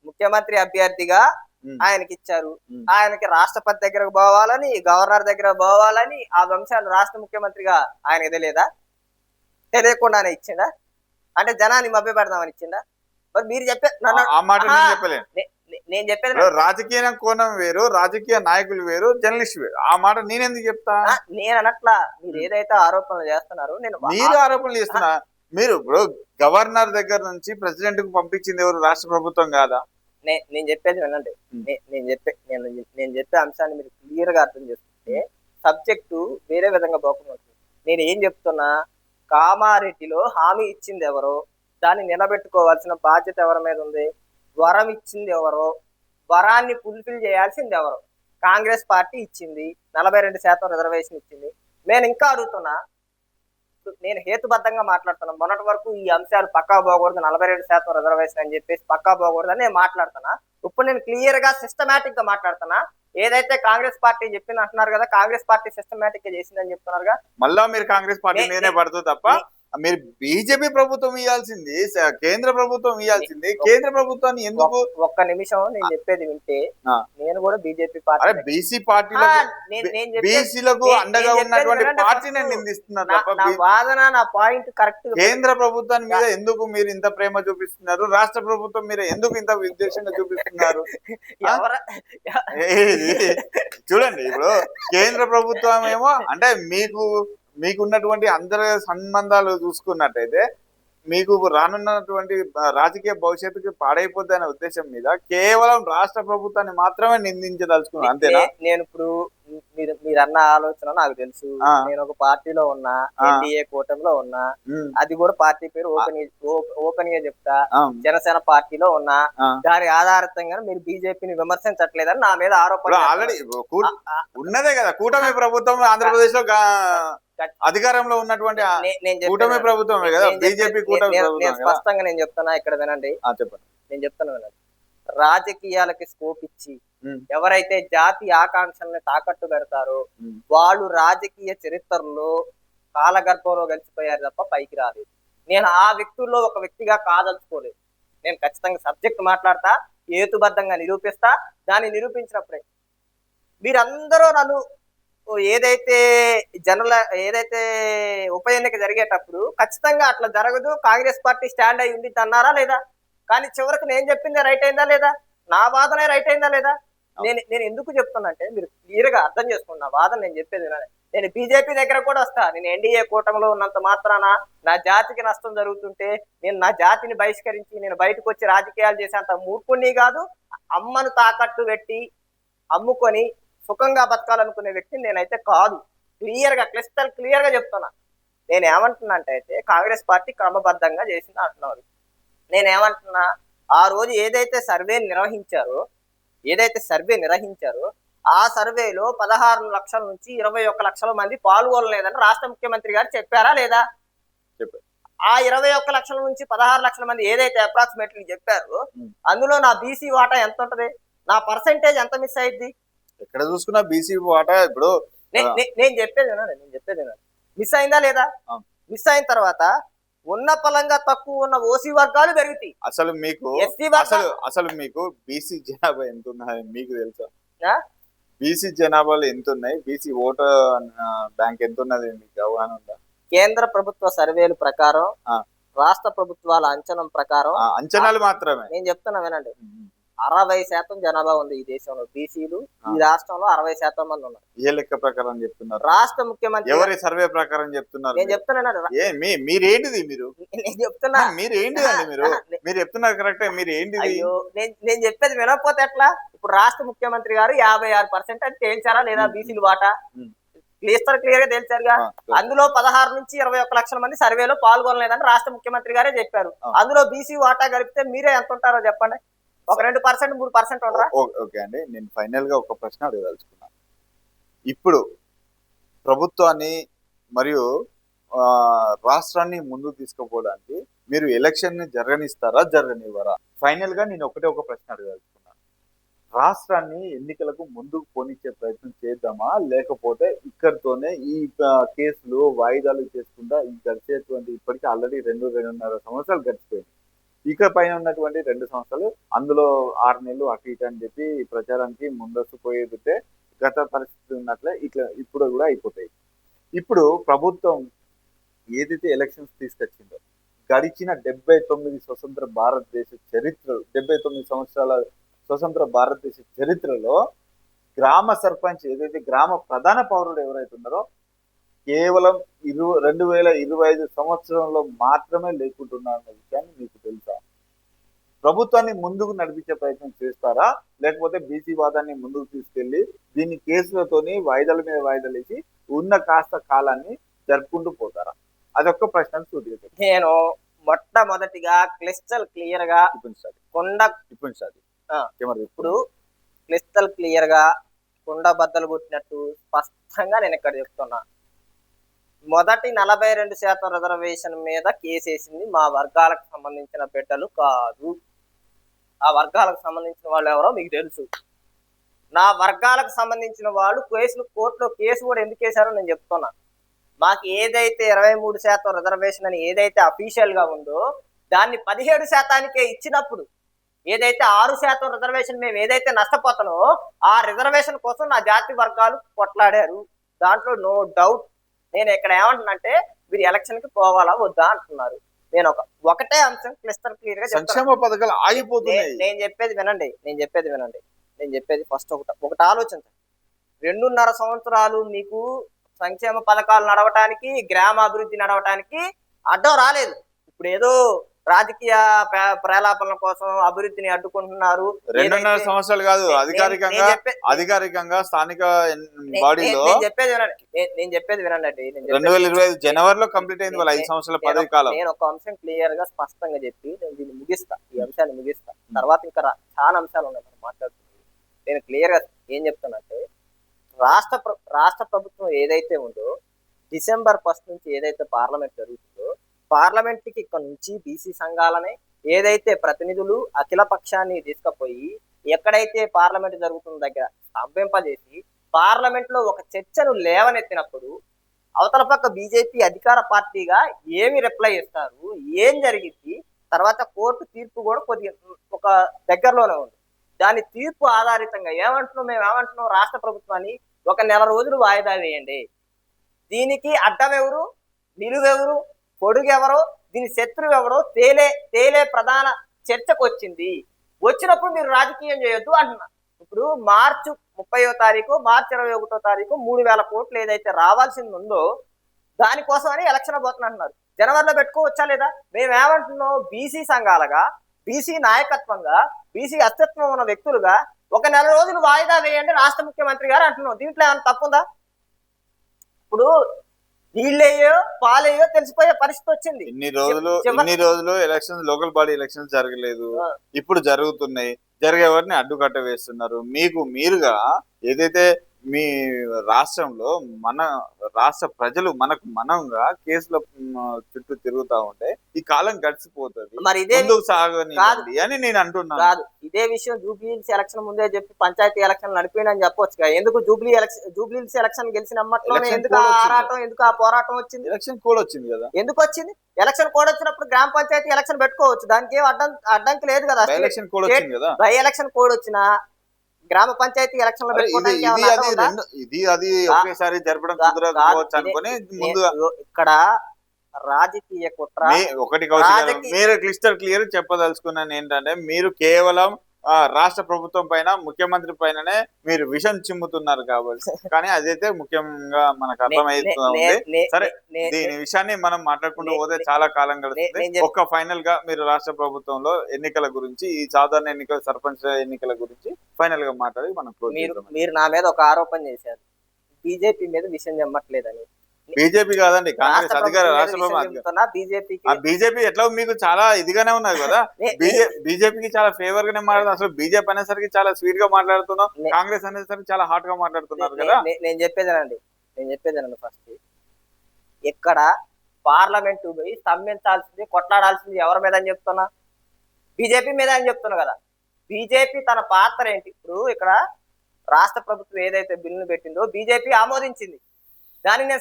ముఖ్యమంత్రి అభ్యర్థిగా ఆయనకి ఇచ్చారు. ఆయనకి రాష్ట్రపతి దగ్గరకు పోవాలని, గవర్నర్ దగ్గర పోవాలని ఆ అంశాలు రాష్ట్ర ముఖ్యమంత్రిగా ఆయనకి తెలియదా? తెలియకుండానే ఇచ్చిందా? అంటే జనాన్ని మభ్య పెడదామని ఇచ్చిందా? మరి మీరు నేను చెప్పేది రాజకీయ కోణం వేరు, రాజకీయ నాయకులు వేరు, జర్నలిస్ట్ వేరు. ఆ మాట నేనెందుకు చెప్తా? నేను అనట్లా, మీరు ఏదైతే ఆరోపణలు చేస్తున్నారు మీరు ఆరోపణలు చేస్తున్నా. మీరు ఇప్పుడు గవర్నర్ దగ్గర నుంచి ప్రెసిడెంట్ కు పంపించింది ఎవరు? రాష్ట్ర ప్రభుత్వం కాదా? నేను చెప్పేది వినండి. నేను చెప్పే అంశాన్ని మీరు క్లియర్ గా అర్థం చేసుకుంటే సబ్జెక్టు వేరే విధంగా పోకుండా. నేను ఏం చెప్తున్నా, కామారెడ్డిలో హామీ ఇచ్చింది ఎవరో దాన్ని నిలబెట్టుకోవాల్సిన బాధ్యత ఎవరి మీద ఉంది? వరం ఇచ్చింది ఎవరో వరాన్ని ఫుల్ఫిల్ చేయాల్సింది ఎవరో? కాంగ్రెస్ పార్టీ ఇచ్చింది, 42% రిజర్వేషన్ ఇచ్చింది. నేను ఇంకా అడుగుతున్నా, నేను హేతుబద్ధంగా మాట్లాడుతున్నా. మొన్నటి వరకు ఈ అంశాలు పక్కా పోకూడదు, 42% రిజర్వేషన్ అని చెప్పేసి పక్కా పోకూడదు అని నేను మాట్లాడుతున్నా. ఇప్పుడు నేను క్లియర్ గా సిస్టమేటిక్ గా మాట్లాడుతున్నా. ఏదైతే కాంగ్రెస్ పార్టీ చెప్పింది అంటున్నారు కదా, కాంగ్రెస్ పార్టీ సిస్టమేటిక్ గా చేసిందని చెప్తున్నారుగా. మళ్ళా మీరు కాంగ్రెస్ పార్టీ నేనే పడుతుంది తప్ప మీరు బీజేపీ ప్రభుత్వం ఇవ్వాల్సింది, కేంద్ర ప్రభుత్వం ఇవ్వాల్సింది. కేంద్ర ప్రభుత్వాన్ని ఎందుకు? ఒక్క నిమిషం నేను చెప్పేది వింటే, నేను కూడా బీజేపీ పార్టీ, బీసీ పార్టీలకు బీసీలకు అండగా ఉన్నటువంటి పార్టీని నిందిస్తున్నారు తప్ప వాదన నా పాయింట్ కరెక్ట్. కేంద్ర ప్రభుత్వాన్ని మీద ఎందుకు మీరు ఇంత ప్రేమ చూపిస్తున్నారు? రాష్ట్ర ప్రభుత్వం మీద ఎందుకు ఇంత విద్వేషంగా చూపిస్తున్నారు? చూడండి, ఇప్పుడు కేంద్ర ప్రభుత్వం ఏమో అంటే మీకున్నటువంటి అందరి సంబంధాలు చూసుకున్నట్టయితే మీకు రానున్నటువంటి రాజకీయ భవిష్యత్తుకి పాడైపోద్ది అనే ఉద్దేశం మీద కేవలం రాష్ట్ర ప్రభుత్వాన్ని మాత్రమే నిందించదలుచుకున్నాను, అంతేనా? నేను ఇప్పుడు మీరు అన్న ఆలోచన నాకు తెలుసు. నేను ఒక పార్టీలో ఉన్నా, ఎన్డీఏ కూటమిలో ఉన్నా, అది కూడా పార్టీ పేరు ఓపెన్ గా చెప్తా, జనసేన పార్టీలో ఉన్నా. దాని ఆధారితంగా మీరు బీజేపీని విమర్శించట్లేదని నా మీద ఆరోపణ. ఆల్రెడీ ఉన్నదే కదా కూటమి ప్రభుత్వం, ఆంధ్రప్రదేశ్ లో అధికారంలో ఉన్నటువంటి కూటమి ప్రభుత్వమే కదా బీజేపీ కూటమి ప్రభుత్వం. స్పష్టంగా నేను చెప్తున్నా, ఇక్కడ వినండి. చెప్పండి, నేను చెప్తాను వినండి. రాజకీయాలకి స్కోప్ ఇచ్చి ఎవరైతే జాతి ఆకాంక్షల్ని తాకట్టు పెడతారో వాళ్ళు రాజకీయ చరిత్రలో కాలగర్భంలో గడిచిపోయారు తప్ప పైకి రాలేదు. నేను ఆ వ్యక్తుల్లో ఒక వ్యక్తిగా కాదలుచుకోలేదు. నేను ఖచ్చితంగా సబ్జెక్ట్ మాట్లాడతా, హేతుబద్ధంగా నిరూపిస్తా. దాన్ని నిరూపించినప్పుడే మీరందరూ నన్ను ఏదైతే ఉప ఎన్నిక జరిగేటప్పుడు ఖచ్చితంగా అట్లా జరగదు, కాంగ్రెస్ పార్టీ స్టాండ్ అయి ఉండిద్ది అన్నారా లేదా? కానీ చివరికి నేను చెప్పిందే రైట్ అయిందా లేదా? నా వాదనే రైట్ అయిందా లేదా? నేను ఎందుకు చెప్తున్నా అంటే మీరు క్లియర్ గా అర్థం చేసుకున్న వాదన నేను చెప్పేది. నేను బీజేపీ దగ్గర కూడా వస్తా. నేను ఎన్డీఏ కూటమిలో ఉన్నంత మాత్రాన నా జాతికి నష్టం జరుగుతుంటే నేను నా జాతిని బహిష్కరించి నేను బయటకు వచ్చి రాజకీయాలు చేసేంత మూర్ఖుణ్ణి కాదు. అమ్మను తాకట్టు పెట్టి అమ్ముకొని సుఖంగా బతకాలనుకునే వ్యక్తిని నేనైతే కాదు. క్లియర్ గా చెప్తున్నా. నేను ఏమంటున్నా అంటే కాంగ్రెస్ పార్టీ క్రమబద్ధంగా చేసింది అంటున్నారు. నేనేమంటున్నా, ఆ రోజు ఏదైతే సర్వే నిర్వహించారో ఆ సర్వేలో 16 లక్షల నుంచి 21 లక్షల మంది పాల్గొనలేదని రాష్ట్ర ముఖ్యమంత్రి గారు చెప్పారా లేదా? ఆ 21 లక్షల నుంచి 16 లక్షల మంది ఏదైతే అప్రాక్సిమేట్లీ చెప్పారో అందులో నా బీసీ వాటా ఎంత ఉంటది? నా పర్సెంటేజ్ ఎంత మిస్ అయ్యిద్ది? ఎక్కడ చూసుకున్నా బీసీ వాటా ఇప్పుడు నేను చెప్పేది మిస్ అయిందా లేదా? మిస్ అయిన తర్వాత ఉన్న పలంగా తక్కువ ఉన్న ఓసీ వర్గాలు పెరుగుతాయి. అసలు మీకు బీసీ జనాభా ఎంత ఉన్నది మీకు తెలుసా? బీసీ జనాభాలు ఎంత ఉన్నాయి? బీసీ ఓటర్ బ్యాంక్ ఎంత ఉన్నది మీకు అవగాహన ఉందా? కేంద్ర ప్రభుత్వ సర్వేల ప్రకారం రాష్ట్ర ప్రభుత్వాల అంచనా ప్రకారం అంచనాలు మాత్రమే. నేను చెప్తున్నా వినండి, 60% జనాభా ఉంది ఈ దేశంలో. బీసీలు ఈ రాష్ట్రంలో 60% మంది ఉన్నారు. ఏ లెక్క ప్రకారం చెప్తున్నారు? రాష్ట్ర ముఖ్యమంత్రి ఎవరి సర్వే ప్రకారం చెప్తున్నారు? నేను చెప్తున్నాను, మీరేంటిది మీరు? నేను చెప్తున్నా మీరేంటిదండి మీరు చెప్తున్నారు కరెక్టే. మీరు ఏంటిది? అయ్యో, నేను చెప్పేది వినకపోతే ఎట్లా? ఇప్పుడు రాష్ట్ర ముఖ్యమంత్రి గారు 56% అని తేల్చారా లేదా బీసీలు వాటా? క్లియర్ గా తేల్చారుగా. అందులో 16 నుంచి 21 లక్షల మంది సర్వేలో పాల్గొనలేదని రాష్ట్ర ముఖ్యమంత్రి గారే చెప్పారు. అందులో బీసీ వాటా కలిపితే మీరే ఎంత ఉంటారో చెప్పండి. ఒక 2%, 3% ఉండరా? ఓకే అండి, నేను ఫైనల్ గా ఒక ప్రశ్న అడగదలుచుకున్నాను. ఇప్పుడు ప్రభుత్వాన్ని మరియు రాష్ట్రాన్ని ముందుకు తీసుకుపోవడానికి మీరు ఎలక్షన్ ని జరగనివ్వరా? ఫైనల్ గా నేను ఒక ప్రశ్న అడగదలుచుకున్నాను. రాష్ట్రాన్ని ఎన్నికలకు ముందుకు పోనిచ్చే ప్రయత్నం చేద్దామా, లేకపోతే ఇక్కడితోనే ఈ కేసులు వాయిదాలు చేసుకుంటా ఈ గడిచేటువంటి ఇప్పటికీ ఆల్రెడీ 2.5 సంవత్సరాలు గడిచిపోయింది. ఇక పైన ఉన్నటువంటి 2 సంవత్సరాలు అందులో 6 నెలలు అటు ఇటు అని చెప్పి ప్రచారానికి ముందస్తు పోయేదితే గత పరిస్థితి ఉన్నట్లే ఇట్లా ఇప్పుడు కూడా అయిపోతాయి. ఇప్పుడు ప్రభుత్వం ఏదైతే ఎలక్షన్స్ తీసుకొచ్చిందో గడిచిన 79 స్వతంత్ర భారతదేశ చరిత్ర 79 సంవత్సరాల స్వతంత్ర భారతదేశ చరిత్రలో గ్రామ సర్పంచ్ ఏదైతే గ్రామ ప్రధాన పౌరుడు ఎవరైతే ఉన్నారో కేవలం 2025 సంవత్సరంలో మాత్రమే లేకుంటున్నారన్న విషయాన్ని మీకు తెలుసా? ప్రభుత్వాన్ని ముందుకు నడిపించే ప్రయత్నం చేస్తారా, లేకపోతే బీసీ వాదాన్ని ముందుకు తీసుకెళ్లి దీన్ని కేసులతోని వాయిదాల మీద వాయిదాలు వేసి ఉన్న కాస్త కాలాన్ని జరుపుకుంటూ పోతారా? అదొక్క ప్రశ్న సూటిగా నేను మొట్టమొదటిగా క్లిస్టల్ క్లియర్ గా ఇప్పుడు క్లిస్టల్ క్లియర్ గా కుండ బద్దలు కొట్టినట్టు స్పష్టంగా నేను ఇక్కడ చెప్తున్నా. మొదటి 42% రిజర్వేషన్ మీద కేసేసింది మా వర్గాలకు సంబంధించిన బిడ్డలు కాదు. ఆ వర్గాలకు సంబంధించిన వాళ్ళు ఎవరో మీకు తెలుసు. నా వర్గాలకు సంబంధించిన వాళ్ళు కోర్టులో కేసు కూడా ఎందుకు వేశారో నేను చెప్తున్నా. మాకు ఏదైతే 23% రిజర్వేషన్ అని ఏదైతే అఫీషియల్ గా ఉందో దాన్ని 17%కే ఇచ్చినప్పుడు ఏదైతే 6% రిజర్వేషన్ మేము ఏదైతే నష్టపోతానో ఆ రిజర్వేషన్ కోసం నా జాతి వర్గాలు కొట్లాడారు. దాంట్లో నో డౌట్. నేను ఇక్కడ ఏమంటున్నానంటే మీరు ఎలక్షన్ కి పోవాలా వద్దా అంటున్నారు. నేను ఒకటే అంశం క్లిస్టర్ క్లియర్ గా సంక్షేమ పథకాలు ఆగిపోతున్నాయి. నేను చెప్పేది వినండి. ఫస్ట్ ఒకటి ఆలోచించండి. 2.5 సంవత్సరాలు మీకు సంక్షేమ పథకాలు నడవటానికి, గ్రామాభివృద్ధి నడవటానికి అడ్డం రాలేదు. ఇప్పుడు ఏదో రాజకీయ ప్రలాపనల కోసం అభివృద్ధిని అడ్డుకుంటున్నారు. 2.5 సంవత్సరాలు కాదు, అధికారికంగా స్థానిక బాడీలో నేను చెప్పేది వినండి. 2025 జనవరిలో కంప్లీట్ అయింది వాళ్ళ 5 సంవత్సరాల పదవి కాలం. నేను ఒక అంశం క్లియర్ గా స్పష్టంగా చెప్పి నేను దీన్ని ముగిస్తా, ఈ అంశాన్ని ముగిస్తా. తర్వాత ఇంకా చాలా అంశాలు ఉన్నాయి మనం మాట్లాడుతుంది. నేను క్లియర్ గా ఏం చెప్తానంటే రాష్ట్ర ప్రభుత్వం ఏదైతే ఉందో December 1 నుంచి ఏదైతే పార్లమెంట్ జరుగుతుందో పార్లమెంట్ కి ఇక్కడ నుంచి బీసీ సంఘాలని ఏదైతే ప్రతినిధులు అఖిల పక్షాన్ని తీసుకుపోయి ఎక్కడైతే పార్లమెంట్ జరుగుతున్న దగ్గర స్తంభింపజేసి పార్లమెంట్ లో ఒక చర్చను లేవనెత్తినప్పుడు అవతల పక్క బీజేపీ అధికార పార్టీగా ఏమి రిప్లై ఇస్తారు, ఏం జరిగింది, తర్వాత కోర్టు తీర్పు కూడా కొద్దిగా ఒక దగ్గరలోనే ఉంది. దాని తీర్పు ఆధారితంగా మేము ఏమంటున్నాం రాష్ట్ర ప్రభుత్వాన్ని 1 నెల రోజులు వాయిదా వేయండి. దీనికి అడ్డం ఎవరు, నిలువెవరు, పొడుగు ఎవరో, దీని శత్రువు ఎవరో తేలే ప్రధాన చర్చకు వచ్చినప్పుడు మీరు రాజకీయం చేయొద్దు అంటున్నా. ఇప్పుడు మార్చి 30వ తారీఖు, మార్చి 21వ తారీఖు 3,000 కోట్లు ఏదైతే రావాల్సింది ఉందో దానికోసమని ఎలక్షన్ పోతున్నా అంటున్నారు. జనవరిలో పెట్టుకోవచ్చా లేదా? మేమేమంటున్నాం, బీసీ సంఘాలుగా, బీసీ నాయకత్వంగా, బీసీ అస్తిత్వం ఉన్న వ్యక్తులుగా 1 నెల రోజులు వాయిదా వేయండి రాష్ట్ర ముఖ్యమంత్రి గారు అంటున్నాం. దీంట్లో ఏమైనా తప్పుందా? ఇప్పుడు నీళ్ళేయో పాలేయో తెలిసిపోయే పరిస్థితి వచ్చింది. ఇన్ని రోజులు ఎలక్షన్స్, లోకల్ బాడీ ఎలక్షన్స్ జరగలేదు, ఇప్పుడు జరుగుతున్నాయి. జరిగేవారిని అడ్డుకట్ట వేస్తున్నారు. మీరుగా ఏదైతే మీ రాష్ట్రంలో మన రాష్ట్ర ప్రజలు మనంగా కేసుల చుట్టూ తిరుగుతా ఉంటే ఈ కాలం గడిచిపోతుంది, మరి ఇదే అని నేను అంటున్నాను. కాదు, ఇదే విషయం జూబ్లీహిల్స్ ఎలక్షన్ ముందే చెప్పి పంచాయతీ ఎలక్షన్ నడిపోయినని చెప్పొచ్చు. ఎందుకు జూబ్లీహిల్స్ ఎలక్షన్ గెలిచినమ్మట్లోనే ఎందుకు ఆ ఆరాటం, ఎందుకు ఆ పోరాటం వచ్చింది? ఎలక్షన్ కోడ్ వచ్చింది కదా. ఎందుకు వచ్చింది? ఎలక్షన్ కోడ్ వచ్చినప్పుడు గ్రామ పంచాయతీ ఎలక్షన్ పెట్టుకోవచ్చు, దానికి ఏం అడ్డంకి లేదు కదా. ఎలక్షన్ కోడ్ వచ్చింది కదా. బై ఎలక్షన్ కోడ్ వచ్చినా గ్రామ పంచాయతీ ఎలక్షన్ లో ఒకేసారి జరపడం కుదరకపోవచ్చు అనుకుని ముందుగా ఇక్కడ రాజకీయ కుట్ర. ఒకటి కౌశిక్ గారు, రాజకీయ మీరు క్లియర్ చెప్పదలుచుకున్నాను ఏంటంటే, మీరు కేవలం రాష్ట్ర ప్రభుత్వం పైన, ముఖ్యమంత్రి పైననే మీరు విషం చిమ్ముతున్నారు కాబట్టి, కానీ అదైతే ముఖ్యంగా మనకు అర్థమైతుంది. సరే, దీని విషయాన్ని మనం మాట్లాడుకుంటూ పోతే చాలా కాలం గడుస్తుంది. ఒక్క ఫైనల్ గా మీరు రాష్ట్ర ప్రభుత్వంలో ఎన్నికల గురించి, ఈ సాధారణ ఎన్నికల, సర్పంచ్ ఎన్నికల గురించి ఫైనల్ గా మాట్లాడి మనం క్లోజ్ చేద్దాం. మీరు నా మీద ఒక ఆరోపణ చేశారు, బీజేపీ మీద విషయం చెమ్మట్లేదని. బీజేపీ కాదండి, కాంగ్రెస్ అధికార రాష్ట్ర బీజేపీ ఎట్లా మీకు చాలా ఇదిగానే ఉన్నారు కదా. బీజేపీకి చాలా ఫేవర్ గానే మాట్లాడుతున్నారు. అసలు బీజేపీ అనేసరికి చాలా స్వీట్ గా మాట్లాడుతున్నాం, కాంగ్రెస్ అనేసరికి చాలా హాట్ గా మాట్లాడుతున్నారు కదా. నేను చెప్పేదేనండి ఫస్ట్, ఇక్కడ పార్లమెంటు పోయి స్తంభించాల్సింది, కొట్లాడాల్సింది ఎవరి మీద అని చెప్తున్నా? బీజేపీ మీద అని చెప్తున్నా కదా. బీజేపీ తన పాత్ర ఏంటి? ఇప్పుడు ఇక్కడ రాష్ట్ర ప్రభుత్వం ఏదైతే బిల్లును పెట్టిందో బీజేపీ ఆమోదించింది, దాన్ని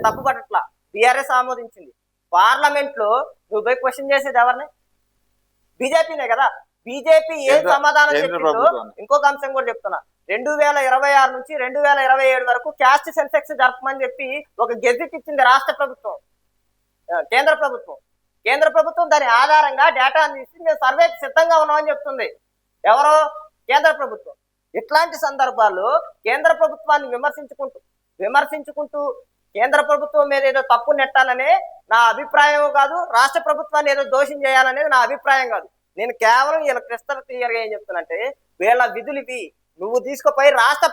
తప్పు పట్టట్లా. బీఆర్ఎస్ ఆమోదించింది. పార్లమెంట్ లో నువ్వు పోయి క్వశ్చన్ చేసేది ఎవరిని? బీజేపీనే కదా. బీజేపీ ఏం సమాధానం చెప్పిందో ఇంకొక అంశం కూడా చెప్తున్నా. 2026 నుంచి 2027 వరకు క్యాస్ట్ సెన్సెక్స్ జరపమని చెప్పి ఒక గెజిట్ ఇచ్చింది రాష్ట్ర ప్రభుత్వం, కేంద్ర ప్రభుత్వం దాని ఆధారంగా డేటా తీసి మేము సర్వేకి సిద్ధంగా ఉన్నామని చెప్తుంది. ఎవరో? కేంద్ర ప్రభుత్వం. ఇట్లాంటి సందర్భాల్లో కేంద్ర ప్రభుత్వాన్ని విమర్శించుకుంటూ కేంద్ర ప్రభుత్వం మీద ఏదో తప్పు నెట్టాలనే నా అభిప్రాయం కాదు, రాష్ట్ర ప్రభుత్వాన్ని ఏదో దోషం చేయాలనేది నా అభిప్రాయం కాదు. నేను కేవలం వీళ్ళ క్రిస్టల్ క్లియర్ గా ఏం చెప్తున్నంటే, వీళ్ళ విధులివి నువ్వు తీసుకుపోయి రాష్ట్ర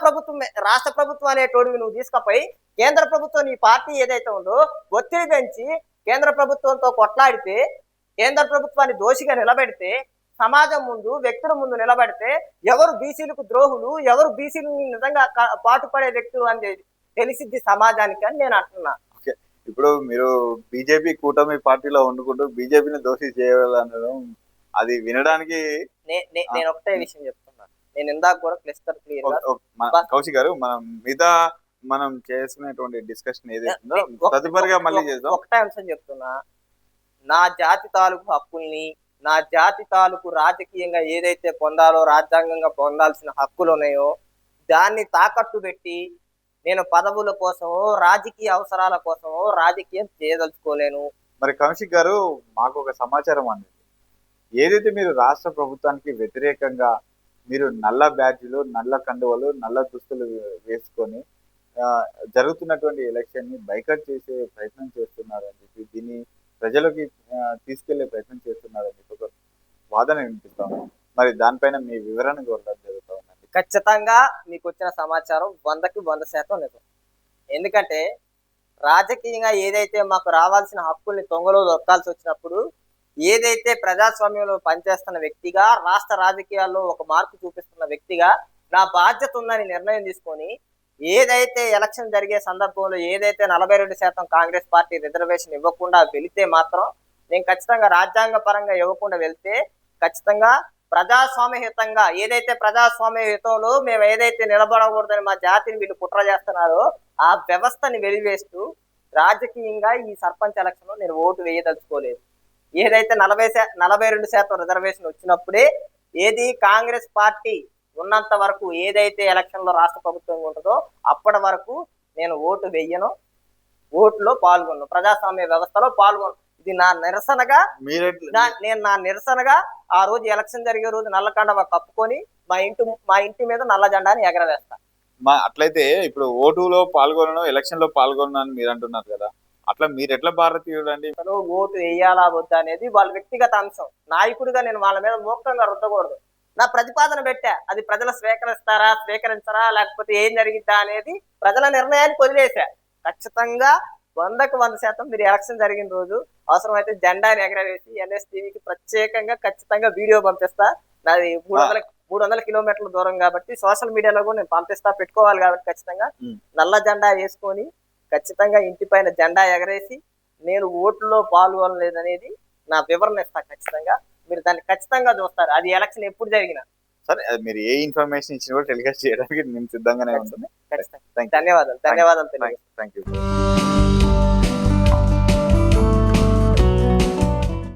ప్రభుత్వం అనేటోడివి నువ్వు తీసుకుపోయి కేంద్ర ప్రభుత్వం, నీ పార్టీ ఏదైతే ఉందో ఒత్తిడి పెంచి కేంద్ర ప్రభుత్వంతో కొట్లాడితే, కేంద్ర ప్రభుత్వాన్ని దోషిగా నిలబెడితే, సమాజం ముందు, వ్యక్తుల ముందు నిలబడితే ఎవరు బీసీలకు ద్రోహులు, ఎవరు బీసీలు నిజంగా పాటుపడే వ్యక్తులు అని తెలిసిద్ది సమాజానికి అని నేను అంటున్నా. ఇప్పుడు మీరు బీజేపీ కూటమి పార్టీలో వండుకుంటూ బీజేపీని దోషి చేయాలనడం, అది వినడానికి నేను ఒకటే విషయం చెప్తున్నా. నేను ఇందాక కూడా క్లిస్టర్ క్లియర్ కౌశిక్ గారు, మనం చేసుకునేటువంటి డిస్కషన్ ఏదైతుందో తదుపరిగా మళ్ళీ చేద్దాం. ఒకటే అంశం చెప్తున్నా, నా జాతి తాలూకు హక్కుల్ని, నా జాతి తాలూకు రాజకీయంగా ఏదైతే పొందాలో, రాజ్యాంగంగా పొందాల్సిన హక్కులు ఉన్నాయో దాన్ని తాకట్టు పెట్టి నేను పదవుల కోసమో, రాజకీయ అవసరాల కోసమో రాజకీయం చేయదలుచుకోలేను. మరి కౌశిక్ గారు, మాకు ఒక సమాచారం అందింది. ఏదైతే మీరు రాష్ట్ర ప్రభుత్వానికి వ్యతిరేకంగా మీరు నల్ల బ్యాడ్జీలు, నల్ల కండువలు, నల్ల దుస్తులు వేసుకొని జరుగుతున్నటువంటి ఎలక్షన్ ని బైకట్ చేసే ప్రయత్నం చేస్తున్నారని చెప్పి, దీన్ని ప్రజలకి తీసుకెళ్లే ప్రయత్నం చేస్తున్నారని చెప్పి ఒక వాదన వినిపిస్తాము. మరి దానిపైన మీ వివరణ కోరడం జరుగుతూ ఉందండి. ఖచ్చితంగా మీకు వచ్చిన సమాచారం 100కి 100% నిజం. ఎందుకంటే రాజకీయంగా ఏదైతే మాకు రావాల్సిన హక్కుల్ని తొంగలో దొక్కాల్సి వచ్చినప్పుడు, ఏదైతే ప్రజాస్వామ్యంలో పనిచేస్తున్న వ్యక్తిగా, రాష్ట్ర రాజకీయాల్లో ఒక మార్పు చూపిస్తున్న వ్యక్తిగా నా బాధ్యత ఉందని నిర్ణయం తీసుకొని, ఏదైతే ఎలక్షన్ జరిగే సందర్భంలో ఏదైతే 42% కాంగ్రెస్ పార్టీ రిజర్వేషన్ ఇవ్వకుండా వెళితే మాత్రం, నేను ఖచ్చితంగా రాజ్యాంగ పరంగా ఇవ్వకుండా వెళ్తే, ఖచ్చితంగా ప్రజాస్వామ్యహితంగా, ఏదైతే ప్రజాస్వామ్యహితంలో మేము ఏదైతే నిలబడకూడదని మా జాతిని వీళ్ళు కుట్ర చేస్తున్నారో ఆ వ్యవస్థని వెలివేస్తూ రాజకీయంగా ఈ సర్పంచ్ ఎలక్షన్ లో నేను ఓటు వేయదలుచుకోలేదు. ఏదైతే 42% రిజర్వేషన్ వచ్చినప్పుడే, ఏది కాంగ్రెస్ పార్టీ ఉన్నంత వరకు, ఏదైతే ఎలక్షన్ లో రాష్ట్ర ప్రభుత్వం ఉంటుందో అప్పటి వరకు నేను ఓటు వెయ్యను, ఓటులో పాల్గొను, ప్రజాస్వామ్య వ్యవస్థలో పాల్గొను. ఇది నా నిరసనగా, నా నిరసనగా ఆ రోజు ఎలక్షన్ జరిగే రోజు నల్ల కండవ కప్పుకొని మా ఇంటి మీద నల్ల జెండాని ఎగరవేస్తా. అట్లయితే ఇప్పుడు ఓటులో పాల్గొనను, ఎలక్షన్ లో పాల్గొనను అని మీరు అంటున్నారు కదా, అట్లా మీరు ఎట్లా భారతీయుడు అండి? ఓటు వేయాలా వద్దా అనేది వాళ్ళ వ్యక్తిగత అంశం. నాయకుడిగా నేను వాళ్ళ మీద మూర్ఖంగా రుద్దకూడదు. నా ప్రతిపాదన పెట్టా, అది ప్రజలు స్వీకరిస్తారా, స్వీకరించరా, లేకపోతే ఏం జరిగిద్దా అనేది ప్రజల నిర్ణయానికి వదిలేసా. ఖచ్చితంగా 100కి 100% మీరు ఎలక్షన్ జరిగిన రోజు అవసరమైతే జెండాని ఎగరవేసి NSTVకి ప్రత్యేకంగా ఖచ్చితంగా వీడియో పంపిస్తా. నాది 300 కిలోమీటర్ల దూరం కాబట్టి సోషల్ మీడియాలో కూడా నేను పంపిస్తా, పెట్టుకోవాలి కాబట్టి ఖచ్చితంగా నల్ల జెండా వేసుకొని ఖచ్చితంగా ఇంటి పైన జెండా ఎగరేసి నేను ఓట్లలో పాల్గొనలేదనేది నా వివరణ ఇస్తా. ఖచ్చితంగా మీరు దాన్ని ఖచ్చితంగా చూస్తారు, అది ఎలక్షన్ ఎప్పుడు జరిగినా. సరే, మీరు ఏ ఇన్ఫర్మేషన్ ఇచ్చినా కూడా టెలికాస్ట్ చేయడానికి నేను సిద్ధంగానే ఉంటుంది. ఖచ్చితంగా. ధన్యవాదాలు. Thank you.